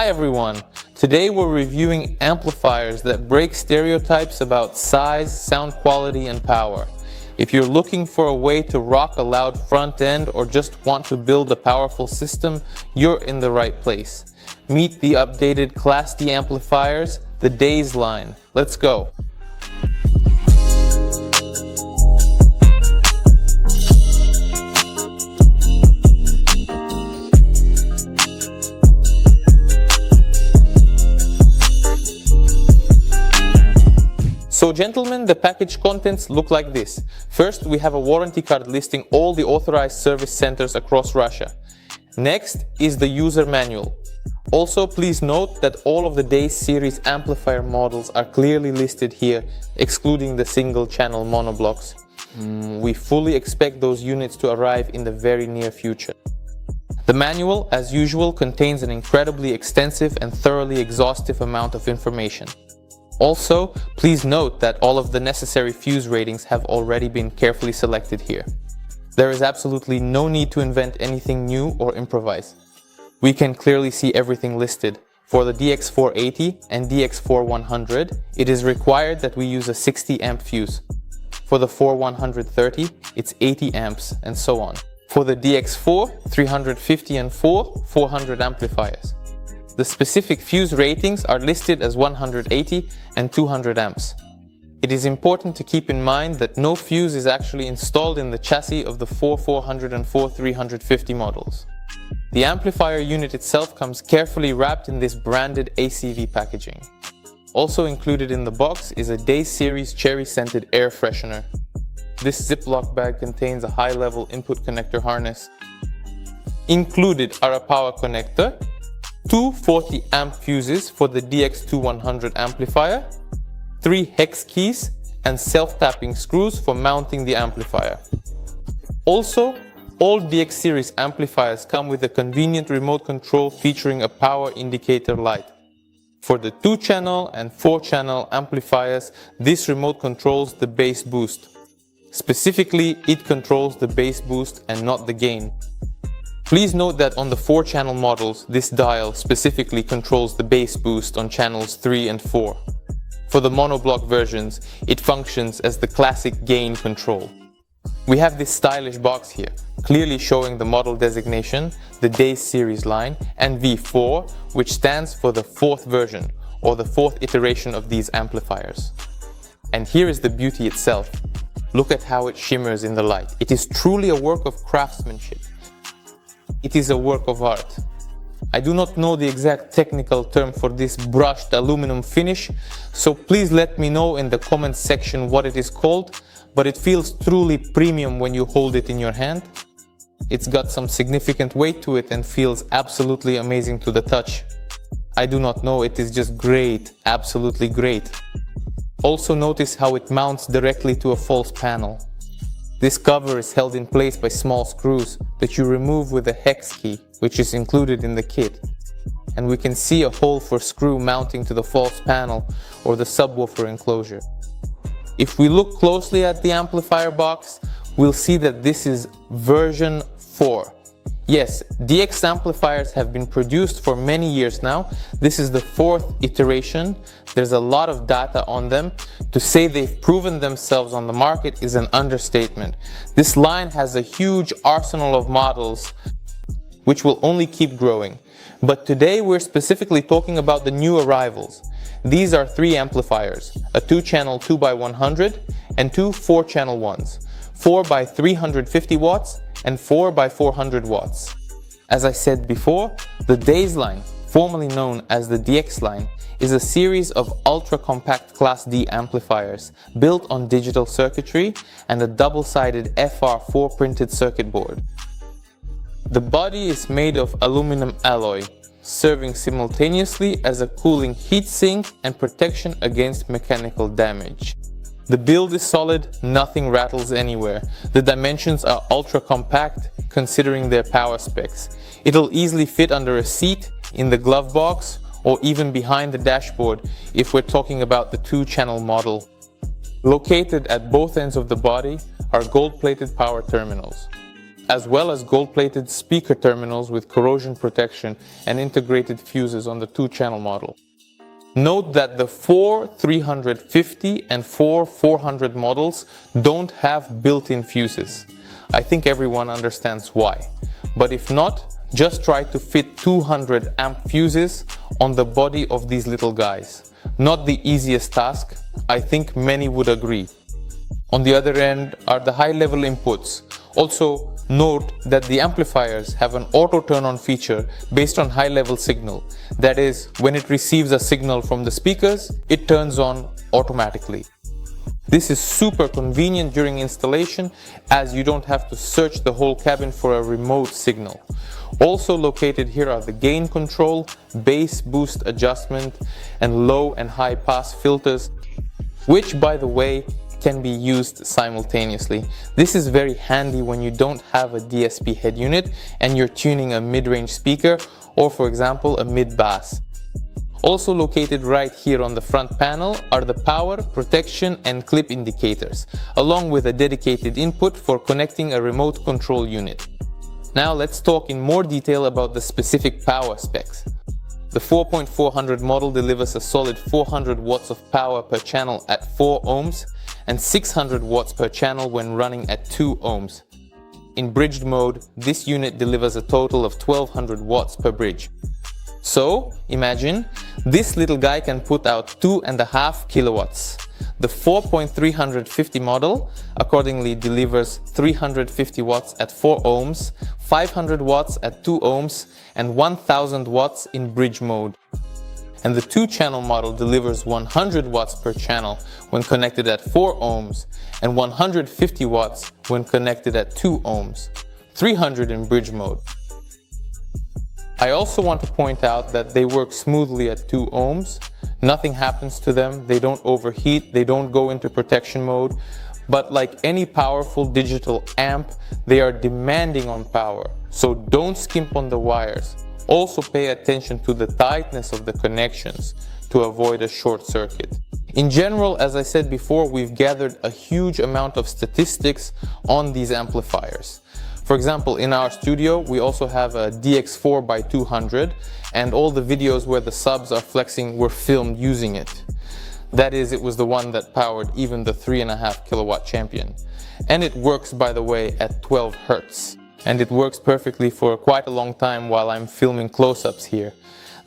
Hi everyone! Today we're reviewing amplifiers that break stereotypes about size, sound quality, and power. If you're looking for a way to rock a loud front end or just want to build a powerful system, you're in the right place. Meet the updated Class D amplifiers, the DAZE line. Let's go! So gentlemen, the package contents look like this. First, we have a warranty card listing all the authorized service centers across Russia. Next is the user manual. Also, please note that all of the DAZE series amplifier models are clearly listed here, excluding the single channel monoblocks. We fully expect those units to arrive in the very near future. The manual, as usual, contains an incredibly extensive and thoroughly exhaustive amount of information. Also, please note that all of the necessary fuse ratings have already been carefully selected here. There is absolutely no need to invent anything new or improvise. We can clearly see everything listed. For the DX480 and DX4100, it is required that we use a 60 amp fuse. For the 4130, it's 80 amps, and so on. For the DX4, 350 and 400 amplifiers. The specific fuse ratings are listed as 180 and 200 amps. It is important to keep in mind that no fuse is actually installed in the chassis of the 400 and 350 models. The amplifier unit itself comes carefully wrapped in this branded ACV packaging. Also included in the box is a DAZE series cherry-scented air freshener. This Ziploc bag contains a high-level input connector harness. Included are a power connector, two 40 amp fuses for the DX2100 amplifier, 3 hex keys, and self-tapping screws for mounting the amplifier. Also, all DX series amplifiers come with a convenient remote control featuring a power indicator light. For the 2-channel and 4-channel amplifiers, this remote controls the bass boost. Specifically, it controls the bass boost and not the gain. Please note that on the 4-channel models, this dial specifically controls the bass boost on channels 3 and 4. For the monoblock versions, it functions as the classic gain control. We have this stylish box here, clearly showing the model designation, the DAZE series line, and V4, which stands for the 4th version, or the 4th iteration of these amplifiers. And here is the beauty itself. Look at how it shimmers in the light. It is truly a work of craftsmanship. It is a work of art. I do not know the exact technical term for this brushed aluminum finish, so please let me know in the comments section what it is called, but it feels truly premium when you hold it in your hand. It's got some significant weight to it and feels absolutely amazing to the touch. I do not know, it is just great, absolutely great. Also notice how it mounts directly to a false panel. This cover is held in place by small screws that you remove with a hex key, which is included in the kit. And we can see a hole for screw mounting to the false panel or the subwoofer enclosure. If we look closely at the amplifier box, we'll see that this is version 4. Yes, DX amplifiers have been produced for many years now. This is the 4th iteration. There's a lot of data on them. To say they've proven themselves on the market is an understatement. This line has a huge arsenal of models, which will only keep growing. But today we're specifically talking about the new arrivals. These are 3 amplifiers, a 2-channel 2x100 and 2 4-channel ones, 4x350 watts and 4x400 watts. As I said before, the DAZE line, formerly known as the DX line, is a series of ultra-compact Class D amplifiers built on digital circuitry and a double-sided FR4 printed circuit board. The body is made of aluminum alloy, serving simultaneously as a cooling heatsink and protection against mechanical damage. The build is solid, nothing rattles anywhere. The dimensions are ultra compact considering their power specs. It'll easily fit under a seat, in the glove box, or even behind the dashboard if we're talking about the 2-channel model. Located at both ends of the body are gold-plated power terminals. as well as gold-plated speaker terminals with corrosion protection and integrated fuses on the 2-channel model. Note that the 4 350 and 4 400 models don't have built-in fuses. I think everyone understands why. But if not, just try to fit 200 amp fuses on the body of these little guys. Not the easiest task, I think many would agree. On the other end are the high-level inputs. Also, note that the amplifiers have an auto turn-on feature based on high-level signal. That is, when it receives a signal from the speakers, it turns on automatically. This is super convenient during installation, as you don't have to search the whole cabin for a remote signal. Also located here are the gain control, bass boost adjustment, and low and high pass filters, which, by the way, can be used simultaneously. This is very handy when you don't have a DSP head unit and you're tuning a mid-range speaker or, for example, a mid-bass. Also located right here on the front panel are the power, protection and clip indicators, along with a dedicated input for connecting a remote control unit. Now let's talk in more detail about the specific power specs. The 4.400 model delivers a solid 400 watts of power per channel at 4 ohms and 600 watts per channel when running at 2 ohms. In bridged mode, this unit delivers a total of 1200 watts per bridge. So, imagine, this little guy can put out 2.5 kilowatts. The 4.350 model accordingly delivers 350 watts at 4 ohms, 500 watts at 2 ohms, and 1000 watts in bridge mode. And the 2-channel model delivers 100 watts per channel when connected at 4 ohms, and 150 watts when connected at 2 ohms, 300 in bridge mode. I also want to point out that they work smoothly at 2 ohms. Nothing happens to them, they don't overheat, they don't go into protection mode. But like any powerful digital amp, they are demanding on power. So don't skimp on the wires. Also pay attention to the tightness of the connections to avoid a short circuit. In general, as I said before, we've gathered a huge amount of statistics on these amplifiers. For example, in our studio, we also have a DX4x200, and all the videos where the subs are flexing were filmed using it. That is, it was the one that powered even the 3.5 kilowatt Champion. And it works, by the way, at 12 Hertz. And it works perfectly for quite a long time while I'm filming close-ups here.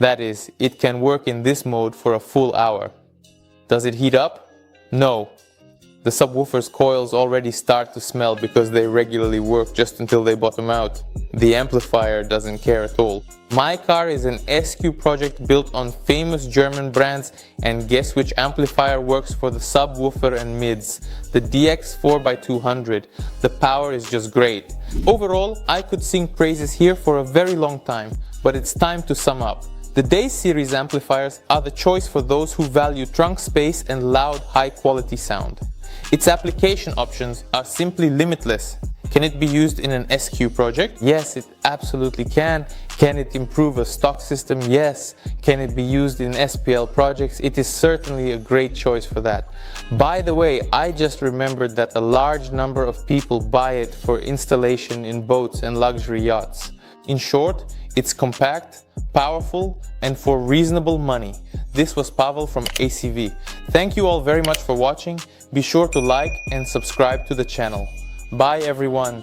That is, it can work in this mode for a full hour. Does it heat up? No. The subwoofer's coils already start to smell because they regularly work just until they bottom out. The amplifier doesn't care at all. My car is an SQ project built on famous German brands, and guess which amplifier works for the subwoofer and mids? The DX4x200. The power is just great. Overall, I could sing praises here for a very long time, but it's time to sum up. The DAZE series amplifiers are the choice for those who value trunk space and loud, high-quality sound. Its application options are simply limitless. Can it be used in an SQ project? Yes, it absolutely can. Can it improve a stock system? Yes. Can it be used in SPL projects? It is certainly a great choice for that. By the way, I just remembered that a large number of people buy it for installation in boats and luxury yachts. In short, it's compact, powerful, and for reasonable money. This was Pavel from ACV. Thank you all very much for watching. Be sure to like and subscribe to the channel. Bye everyone.